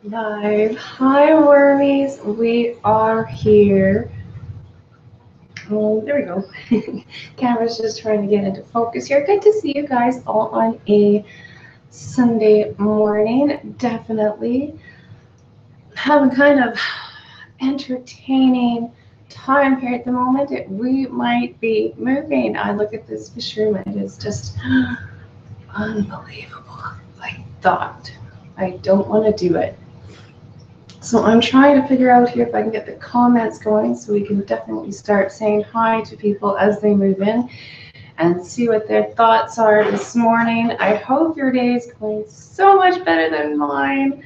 Live. Hi, wormies. We are here. Oh, there we go. Camera's just trying to get into focus here. Good to see you guys all on a Sunday morning. Definitely having kind of entertaining time here at the moment. We might be moving. I look at this fish room and it is just unbelievable. I thought I don't want to do it. So I'm trying to figure out here if I can get the comments going so we can definitely start saying hi to people as they move in and see what their thoughts are this morning. I hope your day is going so much better than mine.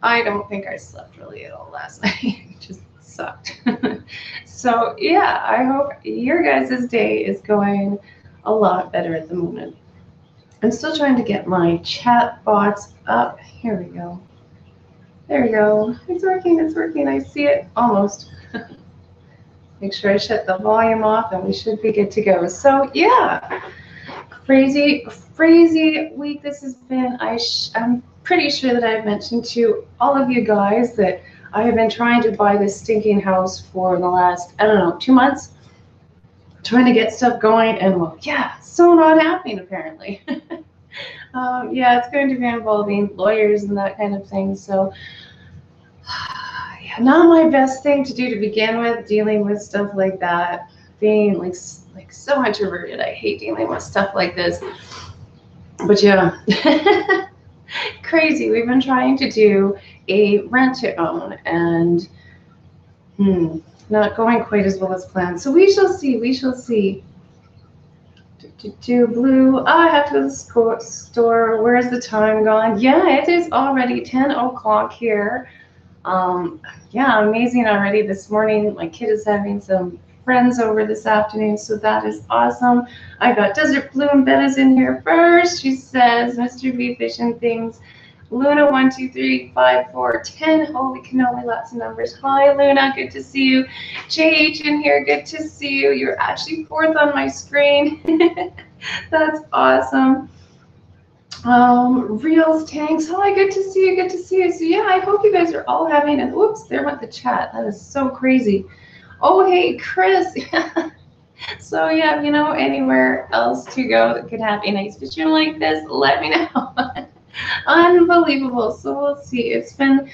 I don't think I slept really at all last night. It just sucked. So yeah, I hope your guys' day is going a lot better at the moment. I'm still trying to get my chat bots up. Here we go. There we go. It's working, it's working. I see it almost. Make sure I shut the volume off and we should be good to go. So yeah, crazy, crazy week this has been. I'm pretty sure that I've mentioned to all of you guys that I have been trying to buy this stinking house for the last, I don't know, 2 months, trying to get stuff going, and well, yeah, so not happening apparently. Yeah, it's going to be involving lawyers and that kind of thing. So yeah, not my best thing to do to begin with, dealing with stuff like that. Being like so introverted, I hate dealing with stuff like this. But yeah, crazy. We've been trying to do a rent to own, and not going quite as well as planned. So we shall see. We shall see. Blue. Oh, I have to go to the store. Where's the time gone? Yeah, it is already 10 o'clock here. Yeah, amazing already this morning. My kid is having some friends over this afternoon, so that is awesome. I got Desert Bloom Betta's in here first. She says, Mr. B Fish and Things. Luna 1, 2, 3, 5, 4, 10. Holy cannoli, lots of numbers. Hi Luna, good to see you. JH in here, good to see you. You're actually fourth on my screen. That's awesome. Reels Tanks. Hi, good to see you. Good to see you. So yeah, I hope you guys are all having an oops, there went the chat. That is so crazy. Oh hey, Chris. So yeah, if you know anywhere else to go that could have a nice fishing like this, let me know. Unbelievable. So we'll see. It's been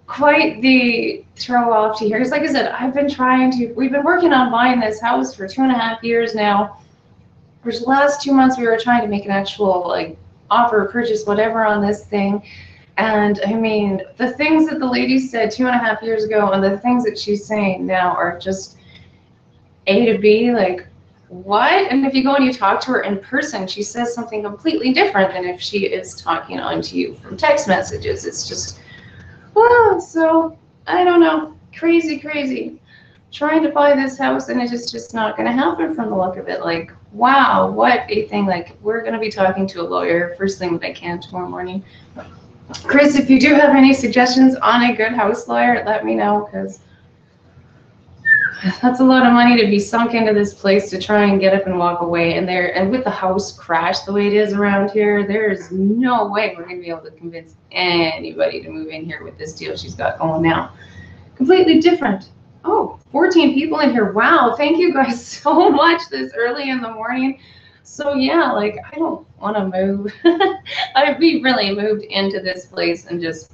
quite the throw off to here. Because like I said, we've been working on buying this house for 2.5 years now. For the last 2 months, we were trying to make an actual like offer, purchase, whatever on this thing. And I mean, the things that the lady said 2.5 years ago and the things that she's saying now are just A to B, like, what? And if you go and you talk to her in person, she says something completely different than if she is talking on to you from text messages. It's just, oh, so I don't know. Crazy, crazy. Trying to buy this house and it's just not going to happen from the look of it. Like, wow, what a thing. Like, we're going to be talking to a lawyer first thing that I can tomorrow morning. Chris, if you do have any suggestions on a good house lawyer, let me know, because that's a lot of money to be sunk into this place to try and get up and walk away. And with the house crash the way it is around here, there's no way we're going to be able to convince anybody to move in here with this deal she's got going now. Completely different. Oh, 14 people in here. Wow, thank you guys so much this early in the morning. So yeah, like, I don't want to move. We really moved into this place and just,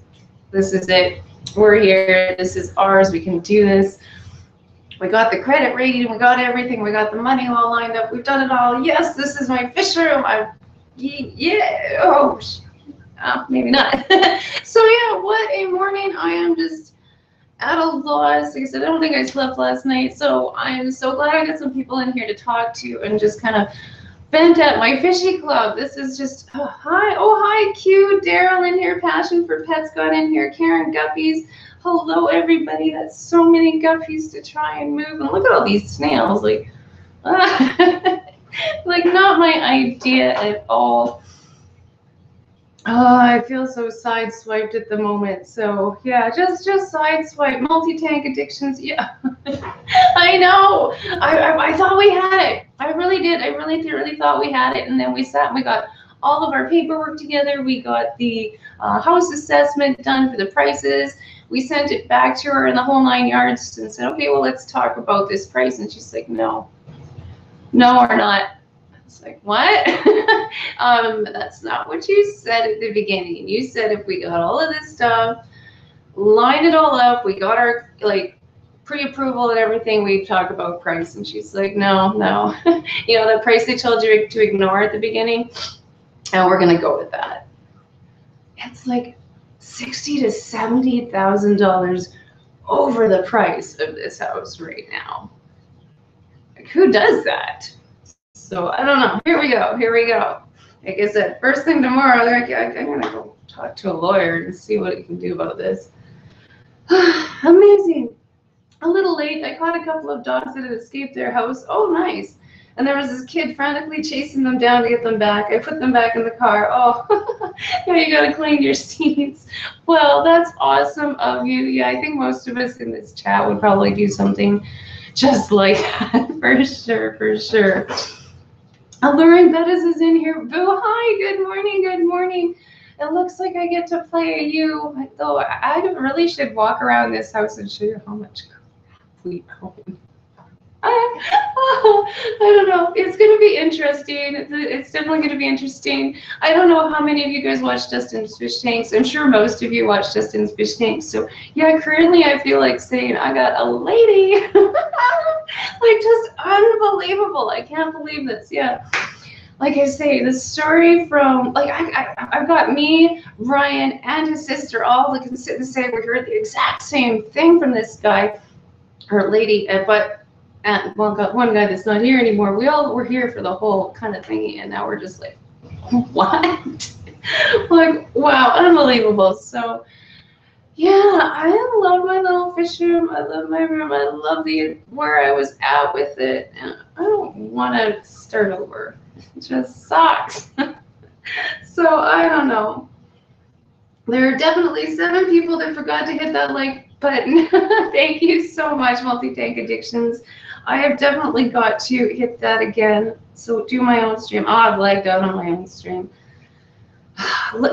this is it. We're here. This is ours. We can do this. We got the credit rating. We got everything. We got the money all lined up. We've done it all. Yes, this is my fish room. Yeah. Oh, maybe not. So yeah, what a morning. I am just at a loss. Like I said, I don't think I slept last night, so I'm so glad I got some people in here to talk to and just kind of vent at my fishy club. This is just, hi, Q, Daryl in here, Passion for Pets got in here, Karen Guppies. Hello, everybody. That's so many guppies to try and move. And look at all these snails. Like, like not my idea at all. Oh, I feel so sideswiped at the moment. So yeah, just sideswipe. Multi-tank addictions. Yeah, I know. I thought we had it. I really did. I really thought we had it. And then we sat and we got all of our paperwork together. We got the house assessment done for the prices. We sent it back to her in the whole 9 yards and said, okay, well, let's talk about this price. And she's like, no, we're not. It's like, what? That's not what you said at the beginning. You said if we got all of this stuff, lined it all up, we got our like pre-approval and everything, we'd talk about price. And she's like, no. You know, the price they told you to ignore at the beginning, and we're gonna go with that. It's like $60,000 to $70,000 over the price of this house right now. Like, who does that? So I don't know. Here we go. Like I said, first thing tomorrow, I'm gonna go talk to a lawyer and see what he can do about this. Amazing. A little late. I caught a couple of dogs that had escaped their house. Oh, nice. And there was this kid frantically chasing them down to get them back. I put them back in the car. Oh, now you gotta clean your seats. Well, that's awesome of you. Yeah, I think most of us in this chat would probably do something just like that. For sure. Alluring Bettis is in here. Boo, hi, good morning. It looks like I get to play you, though I really should walk around this house and show you how much crap we own. I don't know. It's going to be interesting. It's definitely going to be interesting. I don't know how many of you guys watch Dustin's Fish Tanks. I'm sure most of you watch Dustin's Fish Tanks. So yeah, currently I feel like saying I got a lady. Like, just unbelievable. I can't believe this. Yeah. Like I say, the story from, like, I've got me, Ryan, and his sister all that can sit and say we heard the exact same thing from this guy, or lady, but one guy that's not here anymore. We all were here for the whole kind of thingy, and now we're just like, what? Like, wow, unbelievable. So, yeah, I love my little fish room. I love my room. I love where I was at with it, and I don't want to start over. It just sucks. So I don't know. There are definitely 7 people that forgot to hit that like button. Thank you so much, Multi-Tank Addictions. I have definitely got to hit that again. So do my own stream. Oh, I've lagged out on my own stream.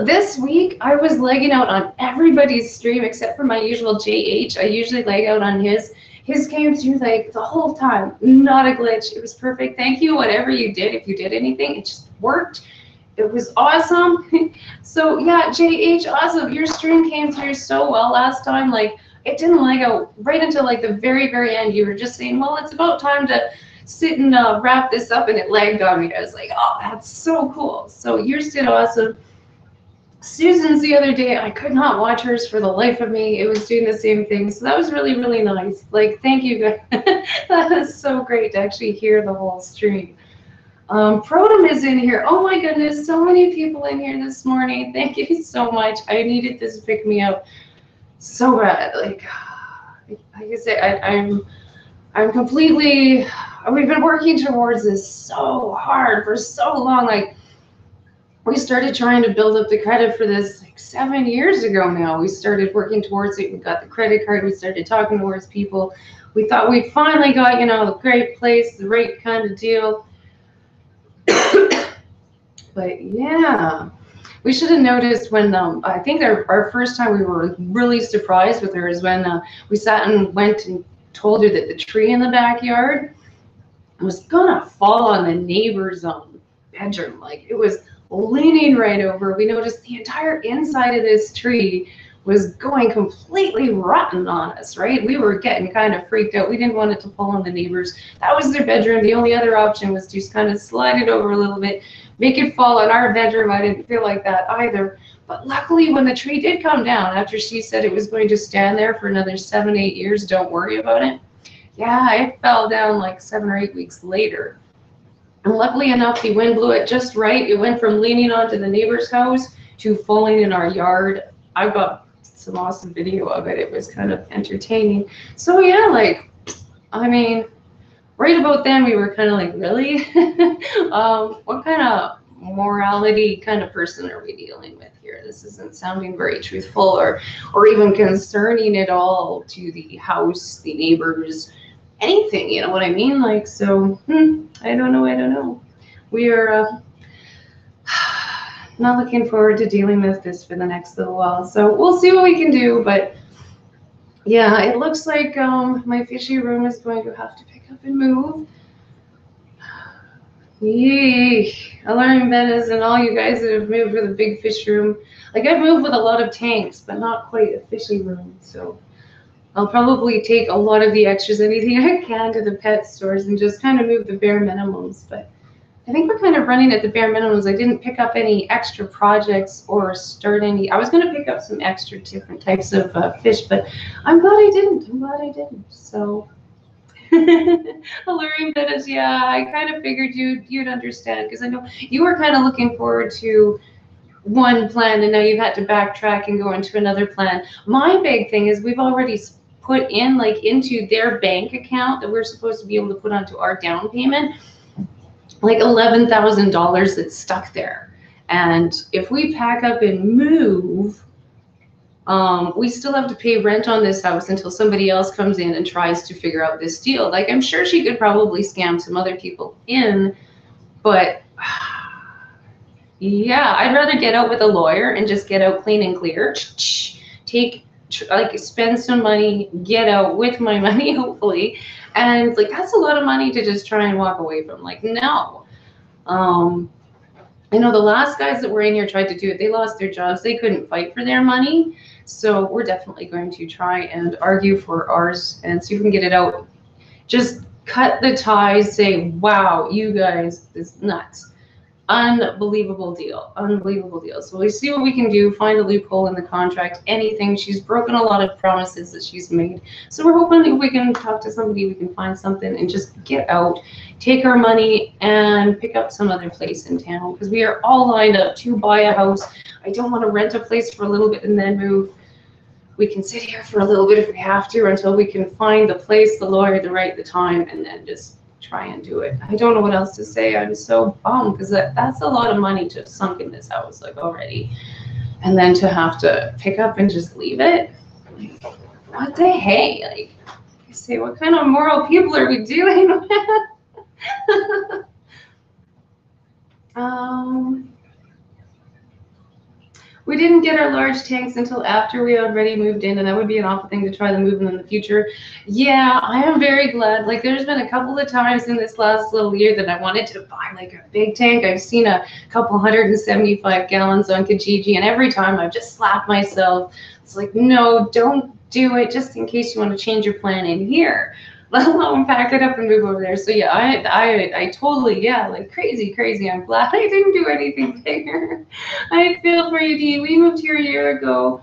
This week, I was lagging out on everybody's stream except for my usual JH. I usually lag out on his. His came through like the whole time. Not a glitch. It was perfect. Thank you, whatever you did. If you did anything, it just worked. It was awesome. So yeah, JH, awesome. Your stream came through so well last time. Like, it didn't lag out right until like the very end. You were just saying, well, it's about time to sit and wrap this up, and it lagged on me. I was like, oh, that's so cool. So yours did awesome. Susan's the other day, I could not watch hers for the life of me. It was doing the same thing. So that was really nice. Like, thank you guys. That is so great to actually hear the whole stream. Protum is in here. Oh my goodness, so many people in here this morning. Thank you so much. I needed this to pick me up so bad. Like I say, I'm completely, we've been working towards this so hard for so long. Like, we started trying to build up the credit for this like 7 years ago now. We started working towards it. We got the credit card. We started talking towards people. We thought we finally got, you know, a great place, the right kind of deal. But yeah, we should have noticed when, I think our first time we were really surprised with her is when we sat and went and told her that the tree in the backyard was gonna fall on the neighbor's bedroom. Like, it was leaning right over. We noticed the entire inside of this tree was going completely rotten on us, right? We were getting kind of freaked out. We didn't want it to fall on the neighbors. That was their bedroom. The only other option was to just kind of slide it over a little bit, make it fall on our bedroom. I didn't feel like that either. But luckily, when the tree did come down, after she said it was going to stand there for another 7-8 years, don't worry about it. Yeah, it fell down like 7 or 8 weeks later. And luckily enough, the wind blew it just right. It went from leaning onto the neighbor's house to falling in our yard. I've got some awesome video of it. It was kind of entertaining. So yeah, like, I mean, right about then we were kind of like, really? What kind of morality kind of person are we dealing with here? This isn't sounding very truthful or even concerning at all to the house, the neighbors, anything, you know what I mean? Like, so I don't know. We are not looking forward to dealing with this for the next little while. So we'll see what we can do. But yeah, it looks like my fishy room is going to have to pick up and move. Yee, alarming Venice and all you guys that have moved with a big fish room. Like I've moved with a lot of tanks, but not quite a fishy room. So I'll probably take a lot of the extras, anything I can, to the pet stores and just kind of move the bare minimums. But I think we're kind of running at the bare minimums. I didn't pick up any extra projects or start any. I was going to pick up some extra different types of fish, but I'm glad I didn't. I'm glad I didn't. So, alluring Venice, yeah, I kind of figured you'd understand because I know you were kind of looking forward to one plan and now you've had to backtrack and go into another plan. My big thing is we've already put in like into their bank account that we're supposed to be able to put onto our down payment like $11,000 that's stuck there. And if we pack up and move, we still have to pay rent on this house until somebody else comes in and tries to figure out this deal. Like I'm sure she could probably scam some other people in, but yeah, I'd rather get out with a lawyer and just get out clean and clear. Spend some money, get out with my money, hopefully. And like, that's a lot of money to just try and walk away from. Like, no. I know the last guys that were in here tried to do it. They lost their jobs. They couldn't fight for their money. So we're definitely going to try and argue for ours and see if we can get it out. Just cut the ties, say, wow, you guys, this is nuts. Unbelievable deal. Unbelievable deal. So we see what we can do, find a loophole in the contract, anything. She's broken a lot of promises that she's made. So we're hoping if we can talk to somebody, we can find something and just get out, take our money and pick up some other place in town because we are all lined up to buy a house. I don't want to rent a place for a little bit and then move. We can sit here for a little bit if we have to until we can find the place, the lawyer, the time, and then just try and do it. I don't know what else to say. I'm so bummed because that's a lot of money to sunk in this house like already, and then to have to pick up and just leave it. Like, what the hey? Like, I say, what kind of moral people are we dealing with? We didn't get our large tanks until after we already moved in, and that would be an awful thing to try to move in the future. Yeah, I am very glad. Like, there's been a couple of times in this last little year that I wanted to buy like a big tank. I've seen a couple 175 gallons on Kijiji, and every time I've just slapped myself. It's like, no, don't do it, just in case you want to change your plan in here, let alone pack it up and move over there. So yeah, I totally, yeah, like crazy. I'm glad I didn't do anything bigger. I feel for you, Dee. We moved here a year ago,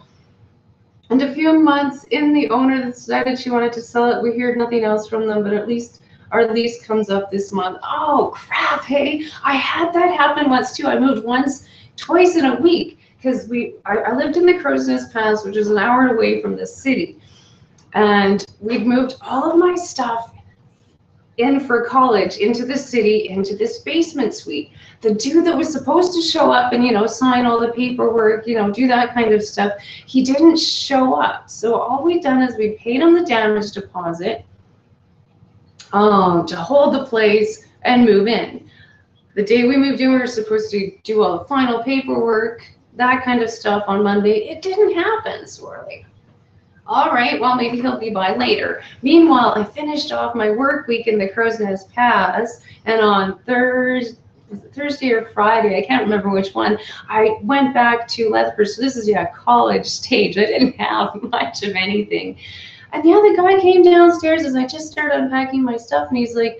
and a few months in, the owner decided she wanted to sell it. We heard nothing else from them, but at least our lease comes up this month. Oh crap, hey, I had that happen once too. I moved twice in a week because I lived in the Crow's Nest Pass, which is an hour away from the city. And we'd moved all of my stuff in for college into the city, into this basement suite. The dude that was supposed to show up and, sign all the paperwork, do that kind of stuff, he didn't show up. So all we've done is we paid him the damage deposit to hold the place and move in. The day we moved in, we were supposed to do all the final paperwork, that kind of stuff on Monday. It didn't happen, so we're like, all right, well, maybe he'll be by later. Meanwhile, I finished off my work week in the Crow's Nest Pass, and on Thursday or Friday, I can't remember which one, I went back to Lethbridge. So this is, college stage. I didn't have much of anything. And the guy came downstairs as I just started unpacking my stuff, and he's like,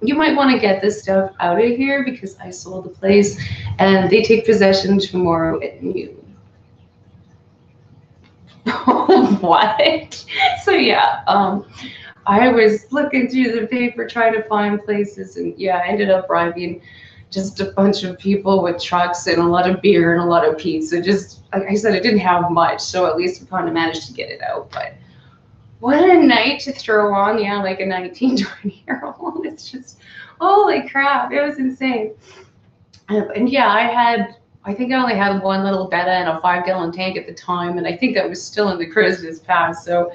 you might want to get this stuff out of here because I sold the place, and they take possession tomorrow at noon. What? So yeah, I was looking through the paper trying to find places, and I ended up bribing just a bunch of people with trucks and a lot of beer and a lot of pizza. Just like I said, I didn't have much, so at least we kind of managed to get it out. But what a night to throw on, like a 19, 20-year-old. It's just, holy crap, it was insane. And I think I only had one little Betta and a 5-gallon tank at the time, and I think that was still in the Crow's Nest Pass. So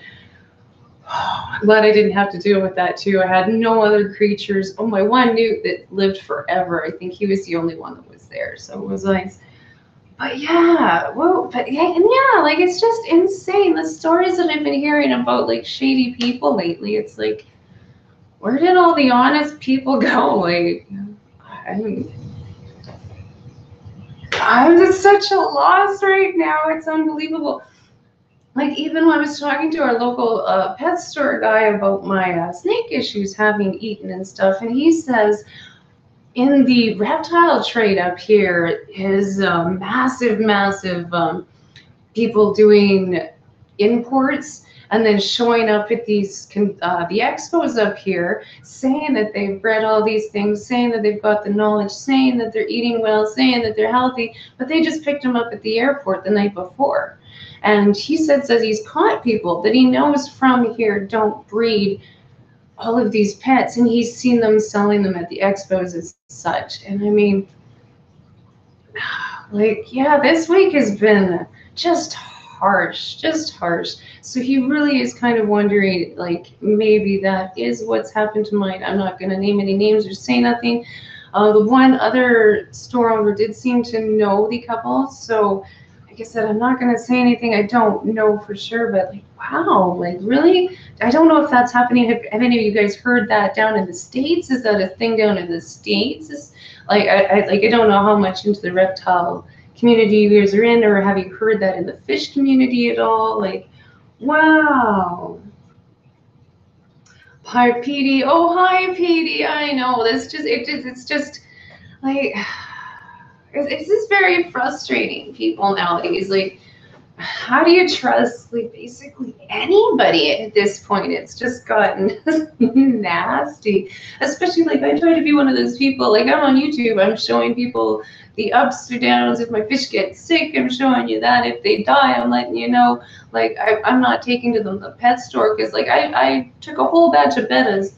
I'm glad I didn't have to deal with that too. I had no other creatures. Oh, my one newt that lived forever. I think he was the only one that was there, so it was nice. But yeah, whoa, but yeah, and yeah, like it's just insane. The stories that I've been hearing about like shady people lately, it's like, where did all the honest people go? Like, I'm just such a loss right now. It's unbelievable. Like, even when I was talking to our local pet store guy about my snake issues having eaten and stuff, and he says in the reptile trade up here is massive, massive people doing imports and then showing up at these the expos up here saying that they've bred all these things, saying that they've got the knowledge, saying that they're eating well, saying that they're healthy, but they just picked them up at the airport the night before. And he says he's caught people that he knows from here don't breed all of these pets, and he's seen them selling them at the expos as such. And I mean, like, yeah, this week has been just harsh, just harsh. So he really is kind of wondering, like, maybe that is what's happened to mine. I'm not going to name any names or say nothing. The one other store owner did seem to know the couple, so like I said, I'm not going to say anything. I don't know for sure, but like, wow, like really? I don't know if that's happening. Have any of you guys heard that down in the States? Is that a thing down in the States? Like, I don't know how much into the reptile community you guys are in, or have you heard that in the fish community at all? Like, wow. Hi, Petey. Oh, hi, Petey. I know. It's just like, it's just very frustrating, people nowadays. Like, how do you trust like basically anybody at this point? It's just gotten nasty. Especially like I try to be one of those people, like I'm on YouTube, I'm showing people the ups or downs. If my fish get sick, I'm showing you that. If they die, I'm letting you know. Like I'm not taking to them the pet store because like I took a whole batch of bettas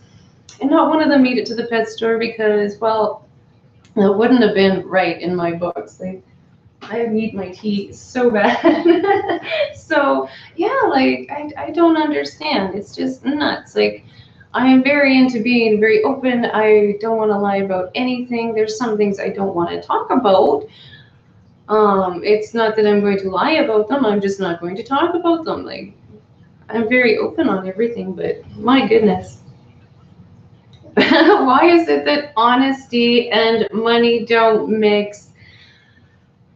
and not one of them made it to the pet store because, well, it wouldn't have been right in my books. Like, I need my tea so bad. So yeah, like I don't understand. It's just nuts. Like I am very into being very open. I don't want to lie about anything. There's some things I don't want to talk about. It's not that I'm going to lie about them. I'm just not going to talk about them. Like I'm very open on everything, but my goodness. Why is it that honesty and money don't mix?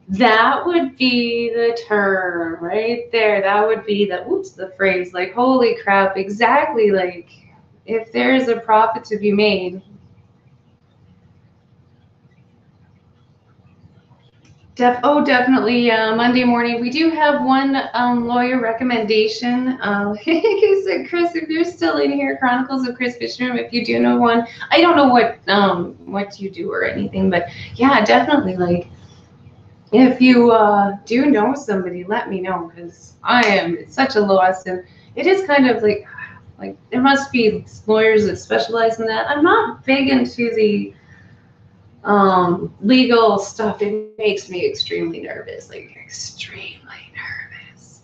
That would be the term right there. That would be the phrase. Like, holy crap, exactly. Like, if there's a profit to be made. Definitely. Monday morning, we do have one lawyer recommendation. Chris, if you're still in here, Chronicles of Chris Fishroom, if you do know one, I don't know what you do or anything, but yeah, definitely. Like, if you do know somebody, let me know because I am such a loss, and it is kind of like there must be lawyers that specialize in that. I'm not big into the legal stuff. It makes me extremely nervous, like extremely nervous.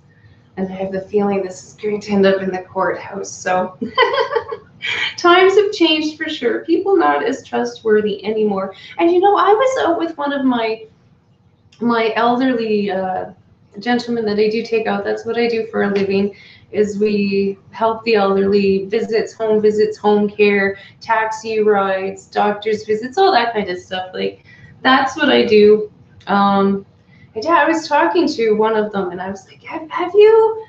And I have the feeling this is going to end up in the courthouse. So times have changed for sure. People not as trustworthy anymore. And you know, I was out with one of my elderly gentlemen that I do take out. That's what I do for a living, is we help the elderly, visits, home care, taxi rides, doctor's visits, all that kind of stuff. Like, that's what I do. And yeah, I was talking to one of them and I was like, have you,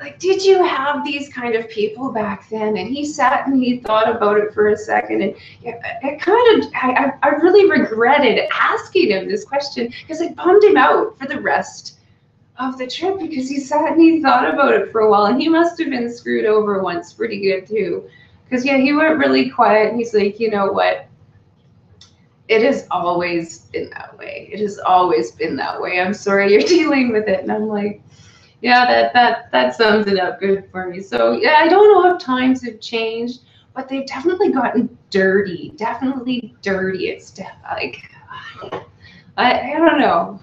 like, did you have these kind of people back then? And he sat and he thought about it for a second, and I really regretted asking him this question because it bummed him out for the rest of the trip, because he sat and he thought about it for a while, and he must have been screwed over once pretty good too, because yeah, he went really quiet and he's like, you know what, it has always been that way. It has always been that way. I'm sorry you're dealing with it. And I'm like, yeah, that sums it up good for me. So yeah, I don't know if times have changed, but they've definitely gotten dirty. Definitely dirty. It's like, I don't know.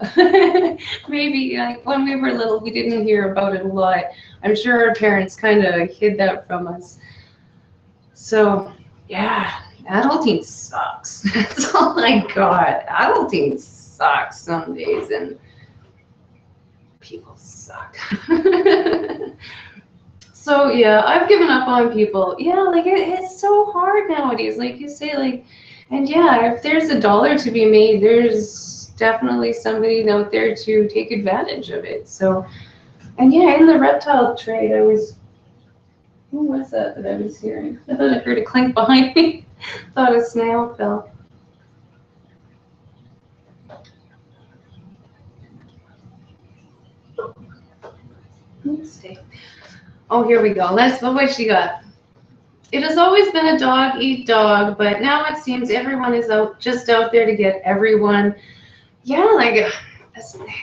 Maybe like when we were little, we didn't hear about it a lot, I'm sure our parents kind of hid that from us. So, yeah, adulting sucks. That's all I got. Adulting sucks some days, and people suck. So, yeah, I've given up on people. Yeah, like, it's so hard nowadays, like you say, like, and yeah, if there's a dollar to be made, there's definitely somebody out there to take advantage of it. So, and yeah, in the reptile trade, who was that I was hearing? I thought I heard a clink behind me. Thought a snail fell. Let's see. Oh, here we go. Let's look what she got. It has always been a dog eat dog, but now it seems everyone is just out there to get everyone. Yeah, like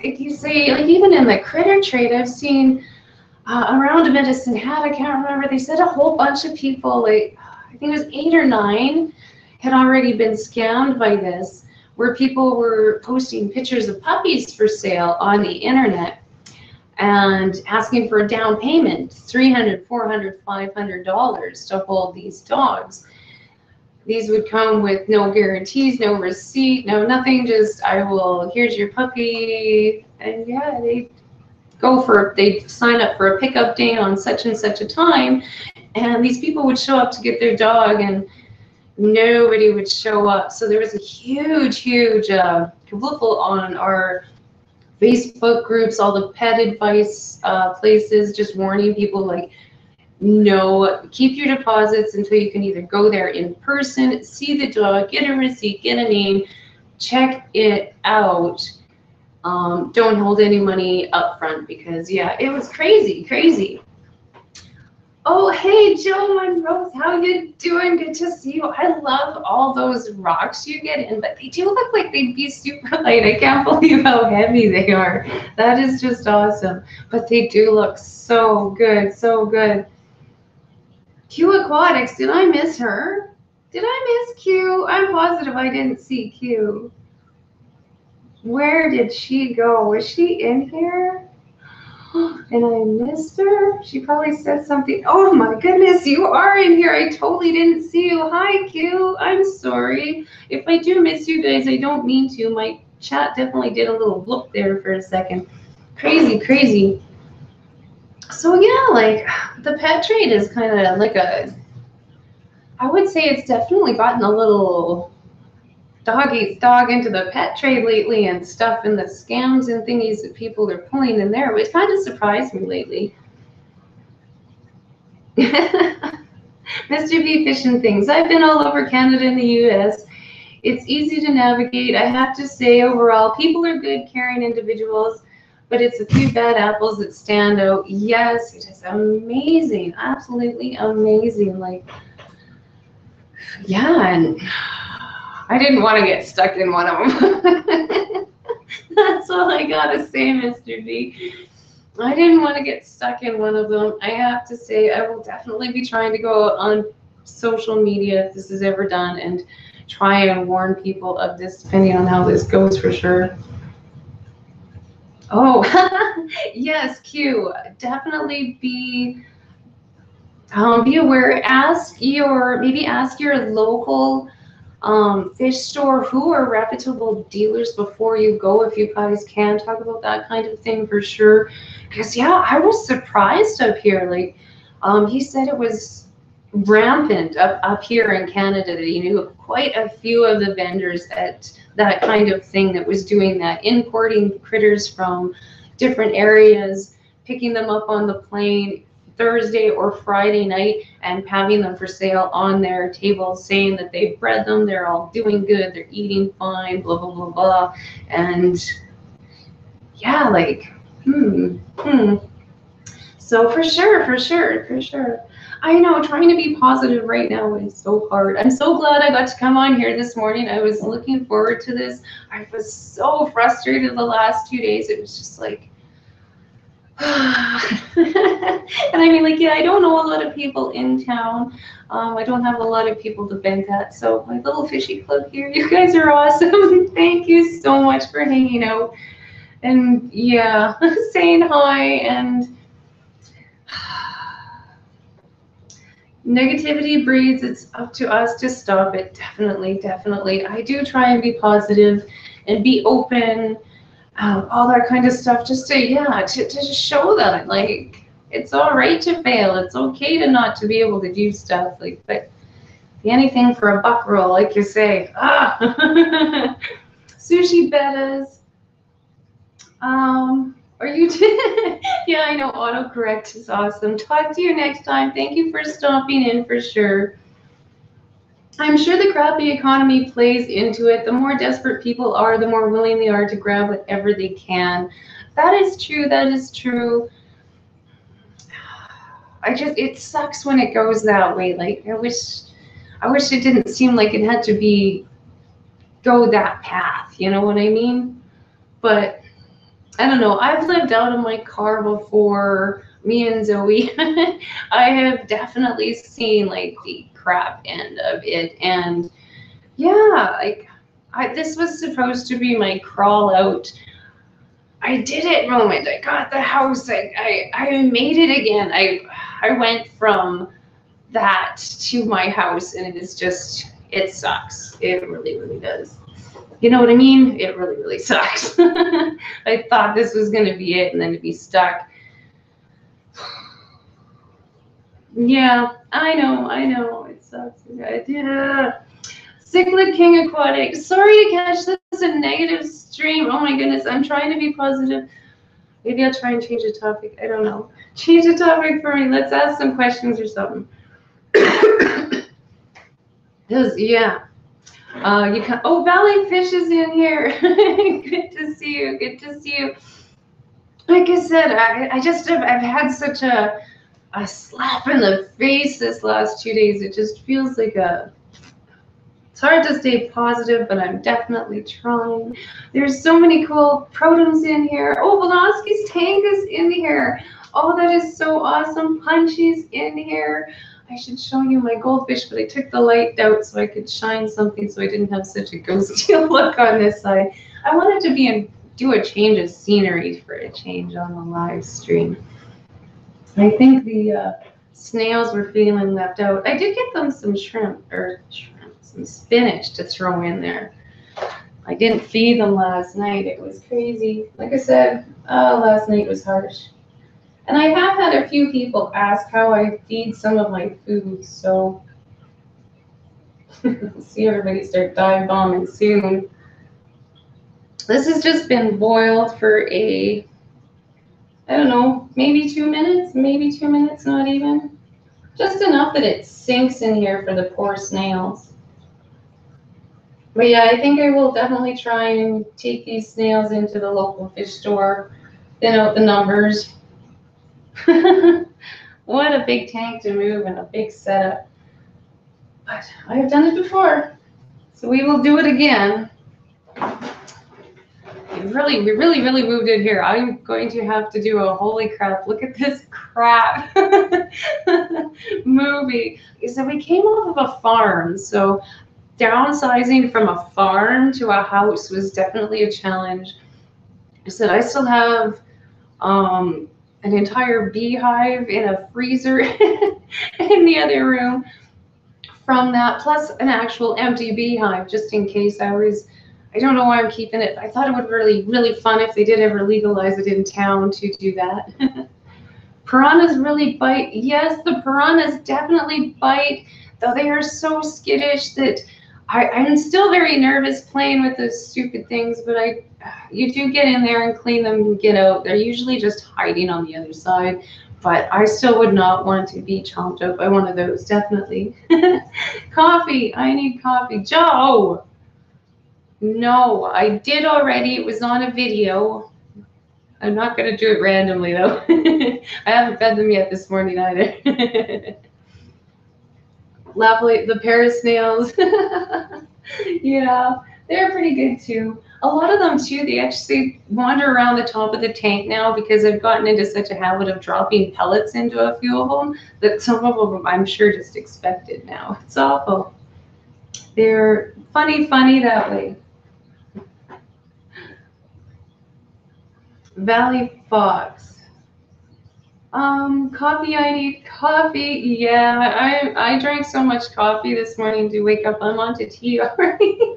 you say, like even in the critter trade, I've seen around Medicine Hat, I can't remember, they said a whole bunch of people, like I think it was 8 or 9, had already been scammed by this, where people were posting pictures of puppies for sale on the internet and asking for a down payment, $300, $400, $500 to hold these dogs. These would come with no guarantees, no receipt, no nothing, just here's your puppy, and yeah, they'd sign up for a pickup day on such and such a time, and these people would show up to get their dog, and nobody would show up. So there was a huge kerfuffle on our Facebook groups, all the pet advice places, just warning people like, no, keep your deposits until you can either go there in person, see the dog, get a receipt, get a name, check it out. Don't hold any money up front because, yeah, it was crazy. Oh, hey, Jill Monroe, how you doing? Good to see you. I love all those rocks you get in, but they do look like they'd be super light. I can't believe how heavy they are. That is just awesome. But they do look so good, so good. Q Aquatics, did I miss her? Did I miss Q? I'm positive I didn't see Q. Where did she go? Was she in here? And I missed her? She probably said something. Oh my goodness, you are in here. I totally didn't see you. Hi, Q. I'm sorry. If I do miss you guys, I don't mean to. My chat definitely did a little look there for a second. Crazy. So yeah, like the pet trade is kind of like I would say it's definitely gotten a little dog eats dog into the pet trade lately and stuff, and the scams and thingies that people are pulling in there, which kind of surprised me lately. Mr. B fishing things. I've been all over Canada and the US. It's easy to navigate. I have to say overall, people are good, caring individuals, but it's a few bad apples that stand out. Yes, it is amazing. Absolutely amazing. Like, yeah, and I didn't want to get stuck in one of them. That's all I gotta say, Mr. B. I didn't want to get stuck in one of them. I have to say, I will definitely be trying to go on social media if this is ever done and try and warn people of this, depending on how this goes for sure. Oh, yes, Q. Definitely be aware. Maybe ask your local fish store who are reputable dealers before you go, if you guys can talk about that kind of thing for sure. Because yeah, I was surprised up here. Like he said it was rampant up here in Canada, that he knew of quite a few of the vendors at that kind of thing that was doing that, importing critters from different areas, picking them up on the plane Thursday or Friday night and having them for sale on their tables, saying that they've bred them, they're all doing good, they're eating fine, blah, blah, blah, blah. And yeah, like, So for sure. I know, trying to be positive right now is so hard. I'm so glad I got to come on here this morning. I was looking forward to this. I was so frustrated the last 2 days. It was just like, and I mean, like, yeah, I don't know a lot of people in town. I don't have a lot of people to vent at. So my little fishy club here, you guys are awesome. Thank you so much for hanging out. And yeah, saying hi. And Negativity breeds. It's up to us to stop it. Definitely, definitely. I do try and be positive and be open, all that kind of stuff. Just to, yeah, to show that, like, it's all right to fail. It's okay to not to be able to do stuff. Like, but anything for a buck roll, like you say. Sushi bettas. Are you? Yeah, I know. Autocorrect is awesome. Talk to you next time. Thank you for stopping in for sure. I'm sure the crappy economy plays into it. The more desperate people are, the more willing they are to grab whatever they can. That is true. That is true. It sucks when it goes that way. Like, I wish it didn't seem like it had to go that path. You know what I mean? But I don't know. I've lived out of my car before, me and Zoe. I have definitely seen like the crap end of it. And yeah, like this was supposed to be my crawl out. I did it moment. I got the house. I made it again. I went from that to my house, and it sucks. It really, really does. You know what I mean? It really, really sucks. I thought this was going to be it and then to be stuck. Yeah, I know. It sucks. Yeah. Cichlid King Aquatic. Sorry to catch this as a negative stream. Oh my goodness, I'm trying to be positive. Maybe I'll try and change the topic. I don't know. Change the topic for me. Let's ask some questions or something. Yeah. You can. Oh, Valley Fish is in here. Good to see you. Good to see you. Like I said, I've had such a slap in the face this last 2 days. It just feels like it's hard to stay positive, but I'm definitely trying. There's so many cool protons in here. Oh, Velosky's tank is in here. Oh, that is so awesome. Punchy's in here. I should show you my goldfish, but I took the light out so I could shine something so I didn't have such a ghosty look on this side. I wanted to do a change of scenery for a change on the live stream. I think the snails were feeling left out. I did get them some some spinach to throw in there. I didn't feed them last night. It was crazy. Like I said, last night was harsh. And I have had a few people ask how I feed some of my food, so see everybody start dive bombing soon. This has just been boiled for I don't know, maybe 2 minutes, not even. Just enough that it sinks in here for the poor snails. But yeah, I think I will definitely try and take these snails into the local fish store, thin out the numbers. What a big tank to move and a big setup. But I have done it before, so we will do it again. We really moved it here. I'm going to have to do a holy crap, look at this crap movie. So we came off of a farm, so downsizing from a farm to a house was definitely a challenge. I said I still have an entire beehive in a freezer in the other room from that, plus an actual empty beehive just in case. I don't know why I'm keeping it. I thought it would be really fun if they did ever legalize it in town to do that. Piranhas really bite. Yes, the piranhas definitely bite, though they are so skittish that I'm still very nervous playing with those stupid things, but you do get in there and clean them and get out. They're usually just hiding on the other side, but I still would not want to be chomped up by one of those, definitely. Coffee, I need coffee. Joe! No, I did already. It was on a video. I'm not going to do it randomly, though. I haven't fed them yet this morning either. Lovely, the Paris snails. Yeah, they're pretty good too. A lot of them too, they actually wander around the top of the tank now because I've gotten into such a habit of dropping pellets into a few of them that some of them I'm sure just expect it now. It's awful. They're funny that way. Valley Fox. Coffee, I need coffee. Yeah, I drank so much coffee this morning to wake up. I'm on to tea already.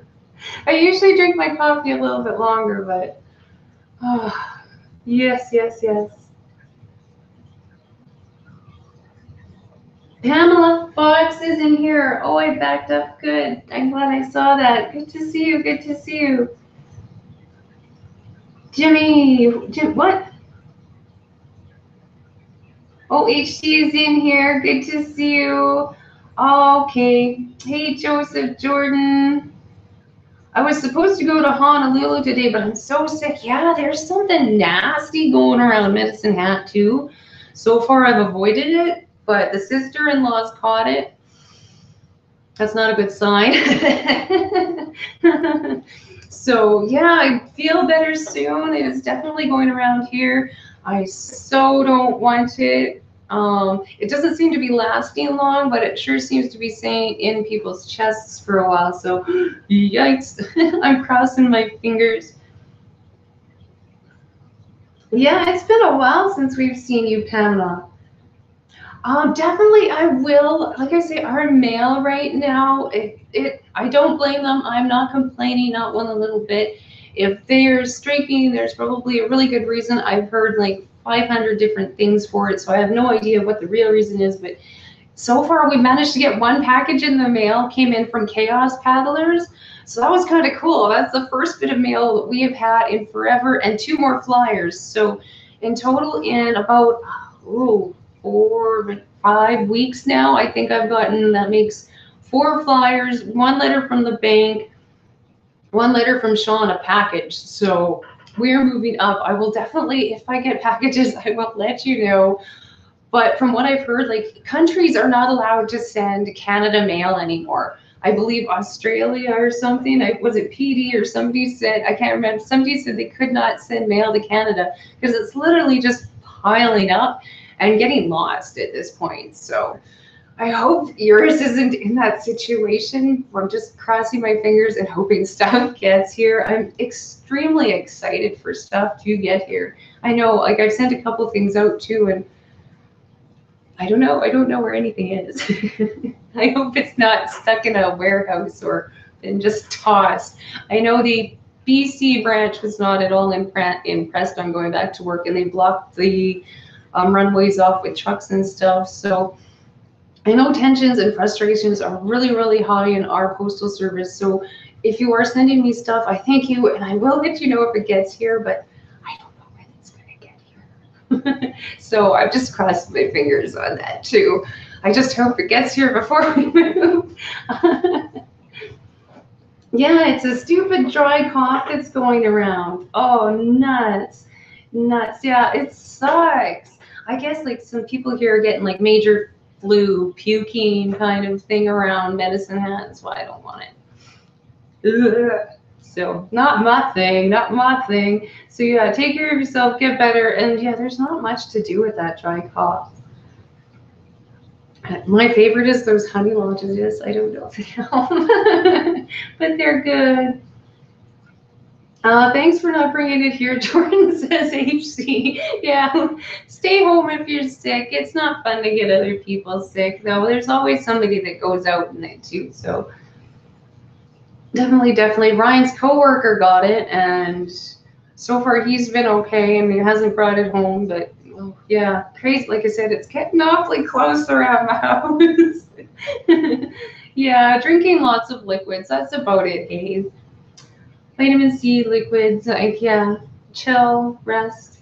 I usually drink my coffee a little bit longer, but oh, yes, yes, yes. Pamela Fox is in here. Oh, I backed up good. I'm glad I saw that. Good to see you. Good to see you. Jim, what? Oh, HT is in here. Good to see you. Okay. Hey, Joseph Jordan. I was supposed to go to Honolulu today, but I'm so sick. Yeah, there's something nasty going around Medicine Hat, too. So far, I've avoided it, but the sister-in-law's caught it. That's not a good sign. So, yeah, I feel better soon. It is definitely going around here. I so don't want it. It doesn't seem to be lasting long, but it sure seems to be staying in people's chests for a while. So, yikes. I'm crossing my fingers. Yeah, it's been a while since we've seen you, Pamela. Definitely, I will. Like I say, our mail right now, I don't blame them. I'm not complaining, not one little bit. If they're striking, there's probably a really good reason. I've heard like 500 different things for it, so I have no idea what the real reason is. But so far, we managed to get one package in the mail, came in from Chaos Paddlers. So that was kind of cool. That's the first bit of mail that we have had in forever, and two more flyers. So in total, in about, ooh, 4 5 weeks now, I think I've gotten, that makes 4 flyers, one letter from the bank, one letter from Sean, a package. So we're moving up. I will definitely, if I get packages, I will let you know. But from what I've heard, like, countries are not allowed to send Canada mail anymore. I believe Australia or something. Was it PD or somebody said, I can't remember. Somebody said they could not send mail to Canada because it's literally just piling up and getting lost at this point. So I hope yours isn't in that situation. I'm just crossing my fingers and hoping stuff gets here. I'm extremely excited for stuff to get here. I know, like, I've sent a couple things out too, and I don't know. I don't know where anything is. I hope it's not stuck in a warehouse or been just tossed. I know the BC branch was not at all impressed on going back to work, and they blocked the runways off with trucks and stuff. So I know tensions and frustrations are really, really high in our postal service. So if you are sending me stuff, I thank you, and I will let you know if it gets here, but I don't know when it's going to get here. So I've just crossed my fingers on that too. I just hope it gets here before we move. Yeah, it's a stupid dry cough that's going around. Oh, nuts. Nuts. Yeah, it sucks. I guess like some people here are getting like major flu, puking kind of thing around Medicine Hat. That's why I don't want it. Ugh. So not my thing, not my thing. So yeah, take care of yourself, get better. And yeah, there's not much to do with that dry cough. My favorite is those honey lozenges. I don't know if they help, but they're good. Thanks for not bringing it here, Jordan, says HC. Yeah, stay home if you're sick. It's not fun to get other people sick, though. There's always somebody that goes out in it, too. So definitely, definitely. Ryan's coworker got it, and so far he's been okay. I mean, he hasn't brought it home, but oh, yeah, crazy. Like I said, it's getting awfully close around the house. Yeah, drinking lots of liquids. That's about it, Dave. Vitamin C, liquids, like, yeah, chill, rest.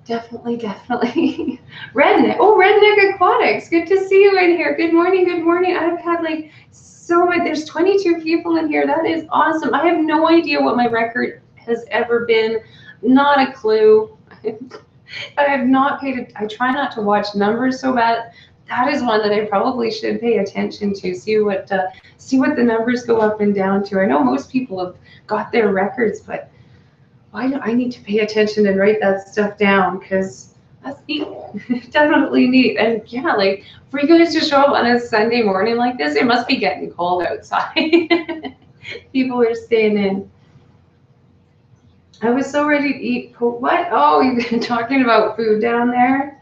Definitely, definitely. Redneck. Oh, Redneck Aquatics. Good to see you in here. Good morning, good morning. I've had like so much. There's 22 people in here. That is awesome. I have no idea what my record has ever been. Not a clue. I have not paid. I try not to watch numbers so bad. That is one that I probably should pay attention to. See what the numbers go up and down to. I know most people have got their records, but I need to pay attention and write that stuff down because that's neat. Definitely neat. And yeah, like for you guys to show up on a Sunday morning like this, it must be getting cold outside. People are staying in. I was so ready to eat. What? Oh, you've been talking about food down there?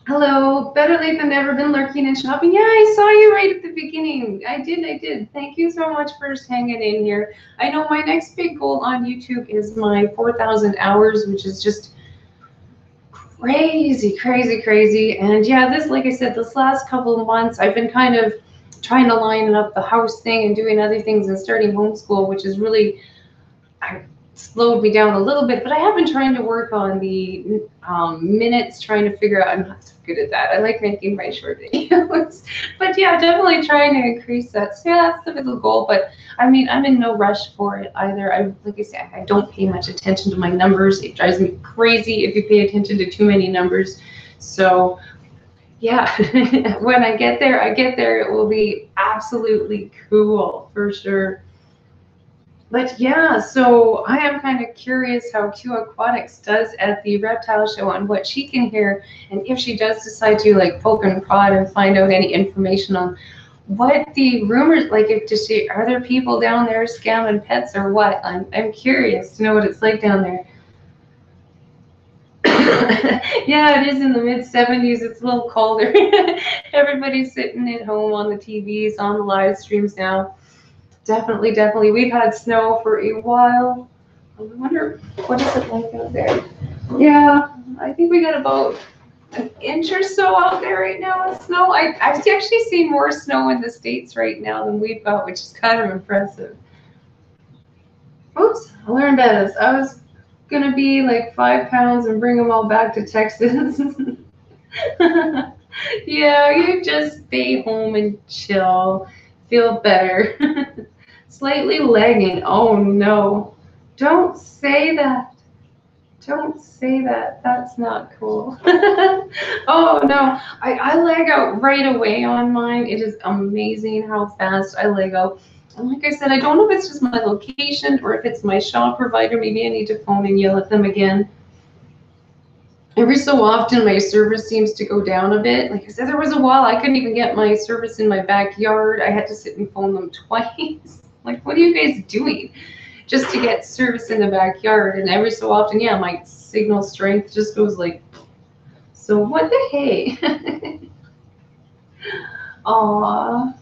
Hello, better late than never, been lurking and shopping. Yeah, I saw you right at the beginning. I did. Thank you so much for hanging in here. I know my next big goal on YouTube is my 4,000 hours, which is just crazy. And yeah, this, like I said, this last couple of months, I've been kind of trying to line up the house thing and doing other things and starting homeschool, which is really slowed me down a little bit, but I have been trying to work on the minutes, trying to figure out. I'm not so good at that. I like making my short videos, but yeah, definitely trying to increase that. So yeah, that's the little goal. But I mean, I'm in no rush for it either. Like I said, I don't pay much attention to my numbers. It drives me crazy if you pay attention to too many numbers. So yeah, when I get there, It will be absolutely cool for sure. But yeah, so I am kind of curious how Q Aquatics does at the reptile show and what she can hear, and if she does decide to like poke and prod and find out any information on what the rumors, like if to see, are there people down there scamming pets or what? I'm curious to know what it's like down there. Yeah, it is in the mid-70s. It's a little colder. Everybody's sitting at home on the TVs, on the live streams now. Definitely. We've had snow for a while. I wonder, what is it like out there? Yeah, I think we got about an inch or so out there right now of snow. I've actually seen more snow in the States right now than we've got, which is kind of impressive. Oops, I learned this. I was gonna be like 5 pounds and bring them all back to Texas. Yeah, you just stay home and chill, feel better. Slightly lagging. Oh no. Don't say that. Don't say that. That's not cool. Oh no. I lag out right away on mine. It is amazing how fast I lag out. And like I said, I don't know if it's just my location or if it's my shop provider. Maybe I need to phone and yell at them again. Every so often my service seems to go down a bit. Like I said, there was a while I couldn't even get my service in my backyard. I had to sit and phone them twice. Like, what are you guys doing just to get service in the backyard? And every so often, yeah, my signal strength just goes like, so what the hey? Aw.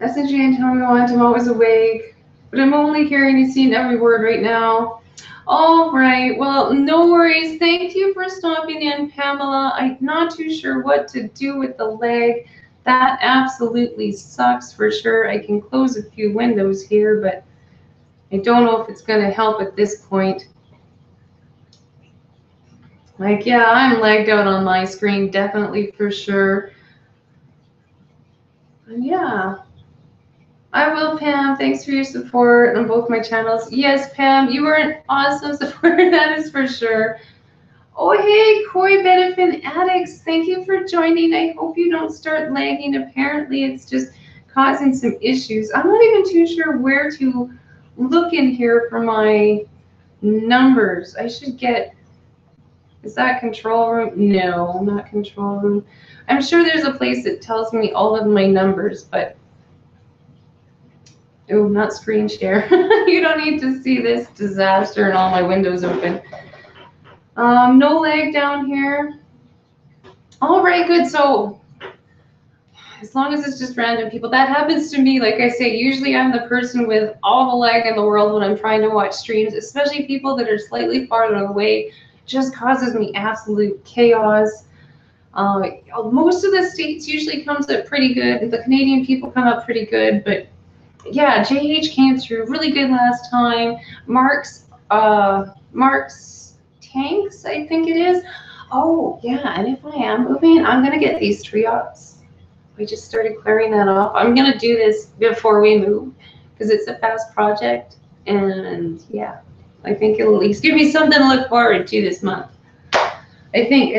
SNG and tell me I'm always awake, but I'm only hearing and seeing every word right now. All right, well, no worries. Thank you for stopping in, Pamela. I'm not too sure what to do with the leg. That absolutely sucks for sure. I can close a few windows here, but I don't know if it's going to help at this point. Like, yeah, I'm lagged out on my screen, definitely for sure. And yeah. I will, Pam. Thanks for your support on both my channels. Yes, Pam, you are an awesome supporter, that is for sure. Oh, hey, Koi Benefin Addicts. Thank you for joining. I hope you don't start lagging. Apparently, it's just causing some issues. I'm not even too sure where to look in here for my numbers. I should get, is that control room? No, not control room. I'm sure there's a place that tells me all of my numbers, but oh, not screen share. You don't need to see this disaster and all my windows open. No lag down here. All right, good. So as long as it's just random people, that happens to me. Like I say, usually I'm the person with all the lag in the world when I'm trying to watch streams, especially people that are slightly farther away. Just causes me absolute chaos. Most of the States usually comes up pretty good. The Canadian people come up pretty good, but yeah, JH came through really good last time. Mark's tanks, I think it is. Oh yeah, and if I am moving, I'm gonna get these triops. We just started clearing that off. I'm gonna do this before we move because it's a fast project, and yeah, I think it'll at least give me something to look forward to this month. I think.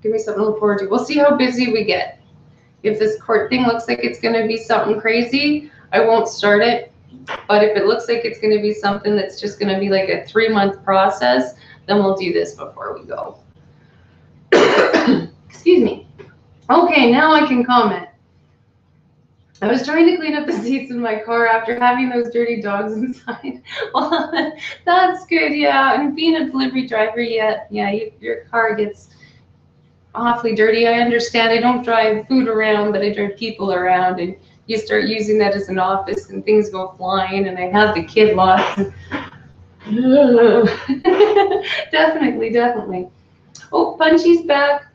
Give me something to look forward to. We'll see how busy we get. If this court thing looks like it's going to be something crazy, I won't start it. But if it looks like it's going to be something that's just going to be like a 3-month process, then we'll do this before we go. Excuse me. Okay, now I can comment. I was trying to clean up the seats in my car after having those dirty dogs inside. Well, that's good, yeah. And being a delivery driver, yeah, your car gets awfully dirty. I understand. I don't drive food around, but I drive people around, and you start using that as an office, and things go flying. And I have the kid lots. Definitely, definitely. Oh, Punchy's back.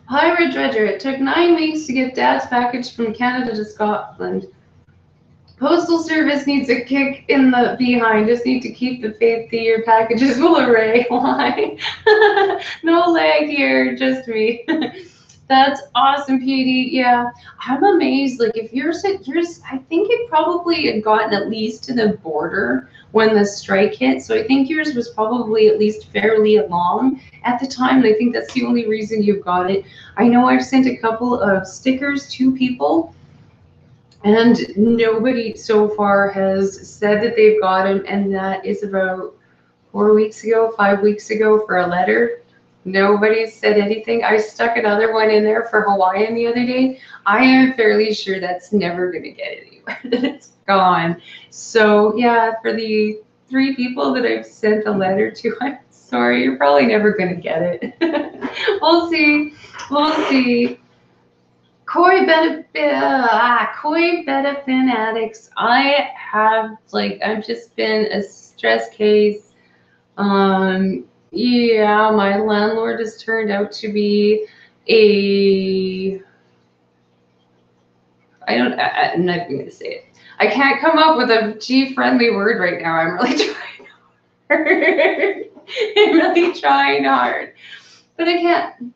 Hi, Red Dredger. It took 9 weeks to get Dad's package from Canada to Scotland. Postal Service needs a kick in the behind. Just need to keep the faith that your packages will array. Why? No lag here, just me. That's awesome, PD. Yeah, I'm amazed. Like, if yours, I think it probably had gotten at least to the border when the strike hit. So I think yours was probably at least fairly along at the time. And I think that's the only reason you've got it. I know I've sent a couple of stickers to people, and nobody so far has said that they've got them. And that is about 4 weeks ago, 5 weeks ago for a letter. Nobody said anything. I stuck another one in there for Hawaiian the other day. I am fairly sure that's never going to get anywhere, that it's gone. So yeah, for the 3 people that I've sent a letter to, I'm sorry, you're probably never going to get it. We'll see. We'll see. Koi Beta Fanatics. I have, like, I've just been a stress case. Yeah, my landlord has turned out to be I'm not going to say it. I can't come up with a G-friendly word right now. I'm really trying hard. I'm really trying hard. But I can't.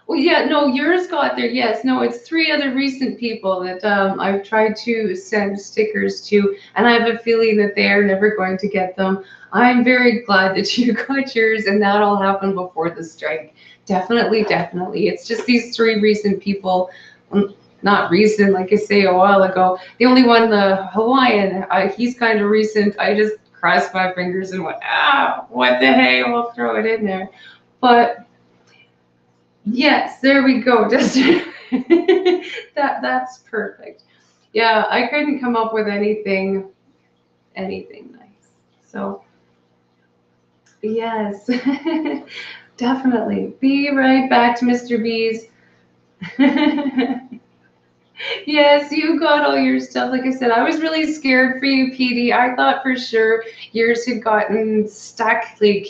Well, yeah, no, yours got there. Yes, no, it's 3 other recent people that I've tried to send stickers to, and I have a feeling that they are never going to get them. I'm very glad that you got yours, and that all happened before the strike. Definitely, definitely. It's just these 3 recent people, not recent, like I say, a while ago. The only one, the Hawaiian, he's kind of recent. I just crossed my fingers and went, what the hey, we'll throw it in there. But yes, there we go. Just that's perfect. Yeah, I couldn't come up with anything nice. So yes, definitely. Be right back to Mr. B's. Yes, you got all your stuff. Like I said, I was really scared for you, PD. I thought for sure yours had gotten stuck, like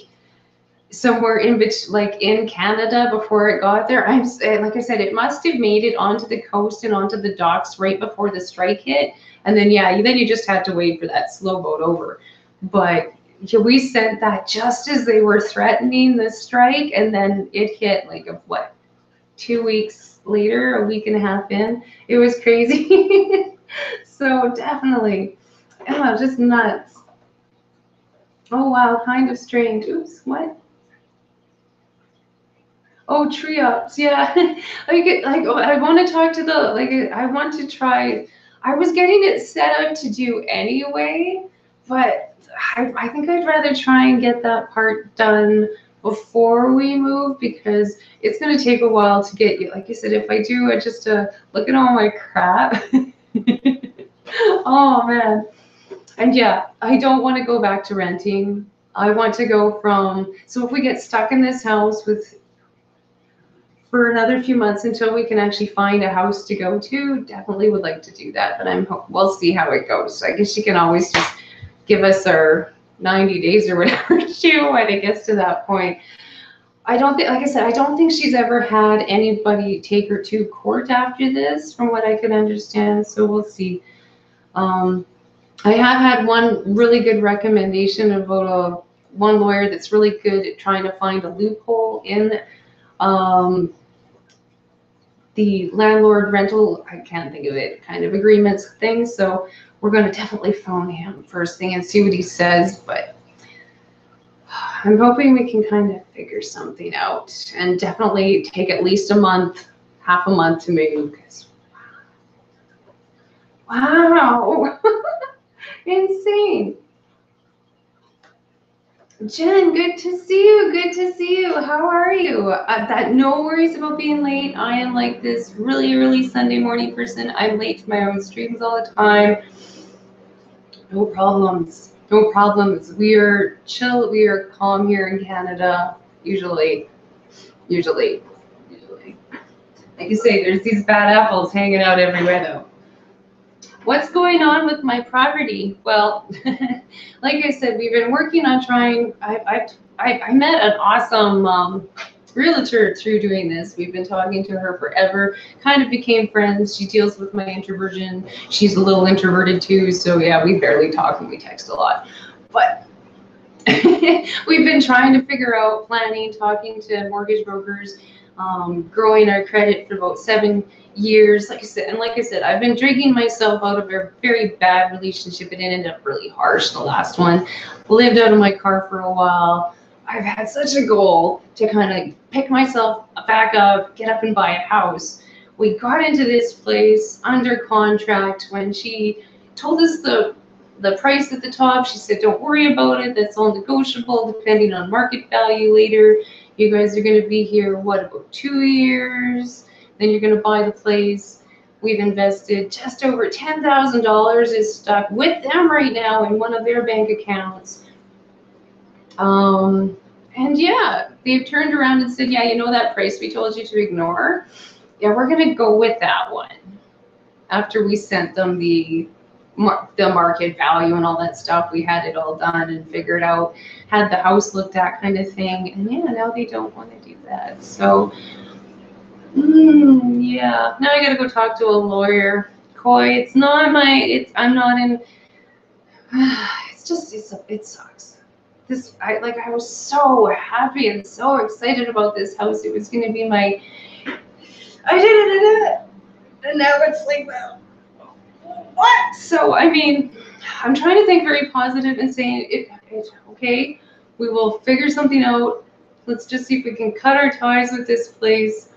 somewhere in between, like in Canada before it got there. Like I said, it must have made it onto the coast and onto the docks right before the strike hit, and then yeah, then you just had to wait for that slow boat over. But yeah, we sent that just as they were threatening the strike, and then it hit like 2 weeks later, a week and a half in. It was crazy. So definitely, just nuts. Oh wow, kind of strange. Oops, what? Oh, Triops, yeah. I want to talk to I want to try. I was getting it set up to do anyway, but I think I'd rather try and get that part done before we move, because it's going to take a while to get you. Like I said, if I do, I just look at all my crap. Oh man. And yeah, I don't want to go back to renting. I want to go so if we get stuck in this house for another few months until we can actually find a house to go to, definitely would like to do that, but we'll see how it goes. I guess she can always just give us our 90 days or whatever too when it gets to that point. I don't think, like I said, I don't think she's ever had anybody take her to court after this, from what I can understand, so we'll see. I have had one really good recommendation about one lawyer that's really good at trying to find a loophole in the landlord rental, I can't think of it, kind of agreements things. So we're going to definitely phone him first thing and see what he says. But I'm hoping we can kind of figure something out, and definitely take at least a month, half a month to move. Wow, insane. Jen, good to see you. Good to see you. How are you? That no worries about being late. I am like this really early Sunday morning person. I'm late to my own streams all the time. No problems. No problems. We are chill. We are calm here in Canada. Usually. Like you say, there's these bad apples hanging out everywhere though. What's going on with my property? Well, like I said, we've been working on trying. I met an awesome realtor through doing this. We've been talking to her forever, kind of became friends. She deals with my introversion. She's a little introverted too, so yeah, we barely talk and we text a lot. But we've been trying to figure out planning, talking to mortgage brokers, growing our credit for about 7 years. Like I said, I've been drinking myself out of a very bad relationship. It ended up really harsh, the last one. Lived out of my car for a while. I've had such a goal to kind of pick myself back up, get up and buy a house. We got into this place under contract. When she told us the price at the top, she said, don't worry about it. That's all negotiable depending on market value later. You guys are going to be here, what, about 2 years? Then you're going to buy the place. We've invested just over $10,000 is stuck with them right now in one of their bank accounts. And yeah, they've turned around and said, yeah, you know that price we told you to ignore? Yeah, we're going to go with that one. After we sent them the market value and all that stuff, we had it all done and figured out, had the house looked at kind of thing. And yeah, now they don't want to do that. So yeah, now I got to go talk to a lawyer. Coy, it's not my, I'm not in, it's just, it sucks. I was so happy and so excited about this house. It was going to be my, I did it, and now it's like, what? So, I mean, I'm trying to think very positive and saying, okay, we will figure something out. Let's just see if we can cut our ties with this place.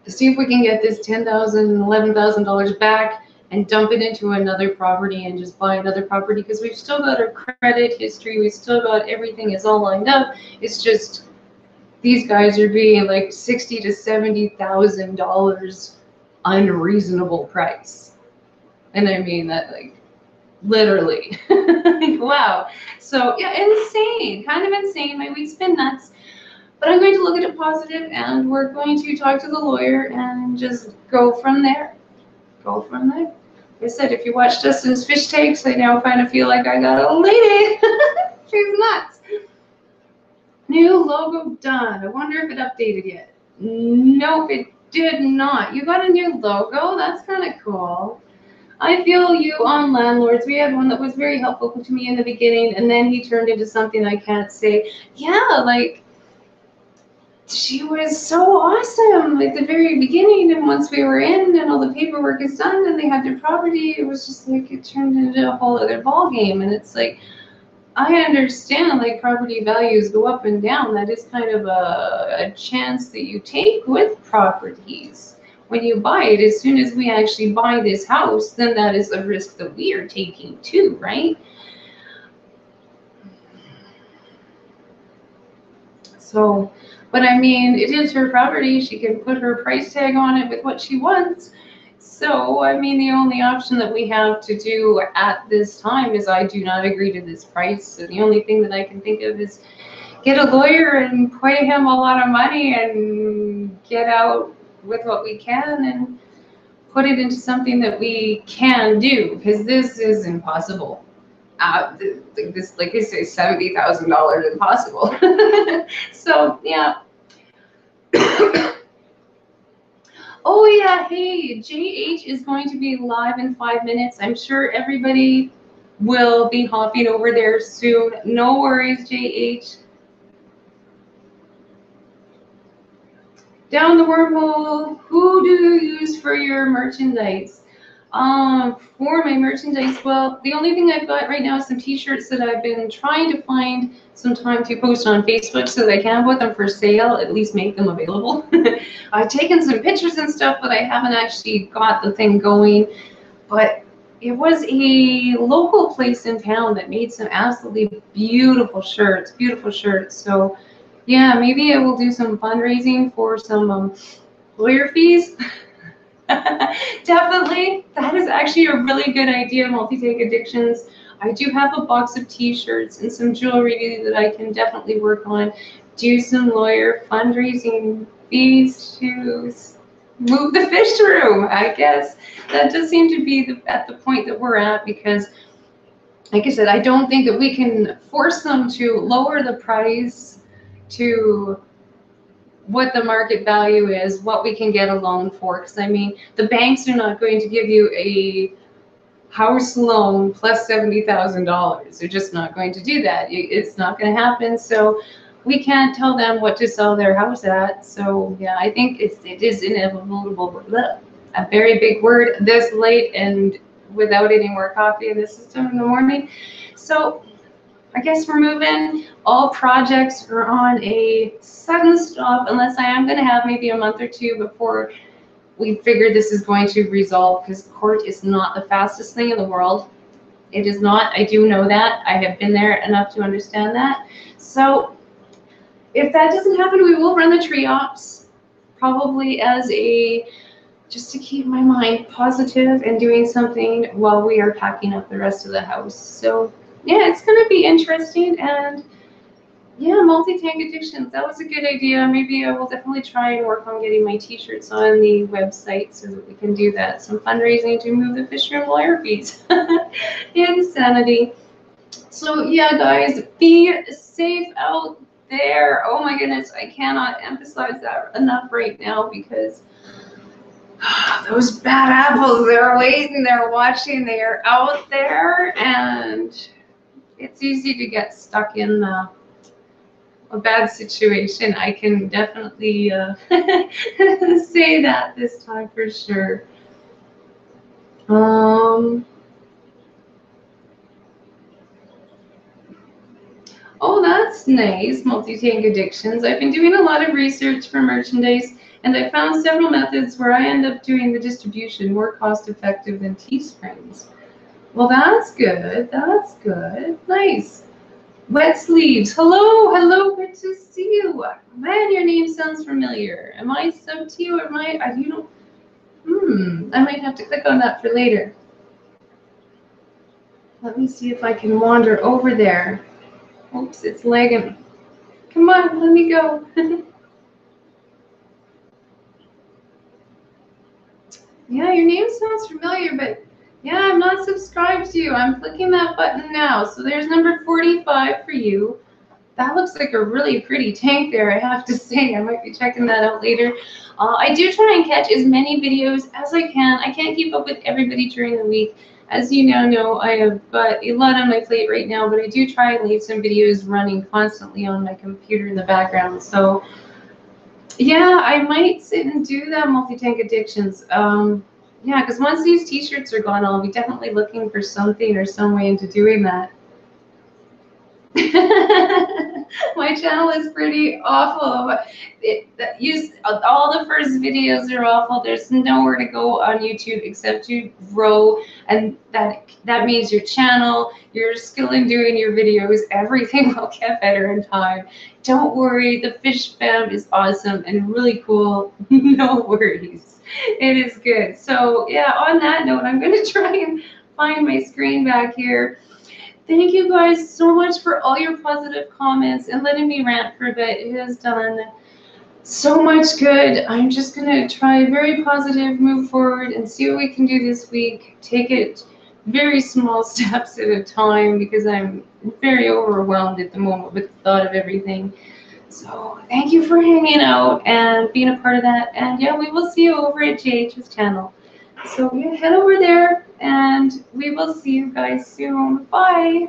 See if we can get this $10,000, $11,000 back and dump it into another property and just buy another property, because we've still got our credit history. We've still got everything is all lined up. It's just these guys are being like $60,000 to $70,000 unreasonable price. And I mean that like literally. Like, wow. So yeah, insane, kind of insane. My week's been nuts. But I'm going to look at it positive, and we're going to talk to the lawyer and just go from there. Go from there. Like I said, if you watch Justin's fish takes, I now kind of feel like I got a lady. She's nuts. New logo done. I wonder if it updated yet. Nope, it did not. You got a new logo? That's kind of cool. I feel you on landlords. We had one that was very helpful to me in the beginning, and then he turned into something I can't say. Yeah, like, she was so awesome at the very beginning, and once we were in and all the paperwork is done and they had their property, it was just like it turned into a whole other ball game. And it's like, I understand like property values go up and down. That is kind of a chance that you take with properties when you buy it. As soon as we actually buy this house, then that is a risk that we are taking too, right? So, but I mean, it is her property. She can put her price tag on it with what she wants. So, I mean, the only option that we have to do at this time is I do not agree to this price. So the only thing that I can think of is get a lawyer and pay him a lot of money and get out with what we can and put it into something that we can do, because this is impossible. This, like I say, $70,000 impossible. So yeah. Oh yeah, hey, JH is going to be live in 5 minutes. I'm sure everybody will be hopping over there soon. No worries, JH. Down the wormhole. Who do you use for your merchandise? For my merchandise, well, the only thing I've got right now is some t-shirts that I've been trying to find some time to post on Facebook so that I can put them for sale, at least make them available. I've taken some pictures and stuff, but I haven't actually got the thing going. But it was a local place in town that made some absolutely beautiful shirts, So yeah, maybe I will do some fundraising for some lawyer fees. Definitely, that is actually a really good idea, Multi-Tank Addictions. I do have a box of t-shirts and some jewelry that I can definitely work on. Do some lawyer fundraising fees to move the fish room, I guess. That does seem to be at the point that we're at, because like I said, I don't think that we can force them to lower the price to what the market value is, what we can get a loan for. Because I mean, the banks are not going to give you a house loan plus $70,000. They're just not going to do that. It's not going to happen. So we can't tell them what to sell their house at. So yeah, I think it is inevitable. A very big word this late and without any more coffee in the system in the morning. So I guess we're moving. All projects are on a sudden stop, unless I am going to have maybe a month or two before we figure this is going to resolve, because court is not the fastest thing in the world. It is not. I do know that. I have been there enough to understand that. So if that doesn't happen, we will run the tree ops, probably as just to keep my mind positive and doing something while we are packing up the rest of the house. So yeah, it's going to be interesting. And yeah, Multi-Tank Addictions, that was a good idea. Maybe I will definitely try and work on getting my t-shirts on the website so that we can do that. Some fundraising to move the fish room lawyer fees. Insanity. So yeah, guys, be safe out there. Oh my goodness, I cannot emphasize that enough right now, because those bad apples, they're waiting, they're watching, they're out there, and it's easy to get stuck in a bad situation. I can definitely say that this time for sure. Oh, that's nice, Multi-Tank Addictions. I've been doing a lot of research for merchandise, and I found several methods where I end up doing the distribution more cost-effective than Teesprings. Well, that's good. That's good. Nice. Wet Sleeves. Hello, hello. Good to see you. Man, your name sounds familiar. Am I sub to you, or am I? You don't. I might have to click on that for later. Let me see if I can wander over there. Oops, it's lagging. Come on, let me go. Yeah, your name sounds familiar, but yeah, I'm not subscribed to you. I'm clicking that button now. So there's number 45 for you. That looks like a really pretty tank there, I have to say. I might be checking that out later. I do try and catch as many videos as I can. I can't keep up with everybody during the week. As you now know, I have got a lot on my plate right now, but I do try and leave some videos running constantly on my computer in the background. So yeah, I might sit and do that, Multi-Tank Addictions. Yeah, because once these t-shirts are gone, I'll be definitely looking for something or some way into doing that. My channel is pretty awful. All the first videos are awful. There's nowhere to go on YouTube except to grow, and that means your channel, your skill in doing your videos, everything will get better in time. Don't worry, the fish fam is awesome and really cool. No worries, it is good. So yeah, on that note, I'm going to try and find my screen back here. Thank you guys so much for all your positive comments and letting me rant for a bit. It has done so much good. I'm just going to try very positive, move forward, and see what we can do this week. Take it very small steps at a time, because I'm very overwhelmed at the moment with the thought of everything. So thank you for hanging out and being a part of that. And yeah, we will see you over at JH's channel. So yeah, head over there, and we will see you guys soon. Bye.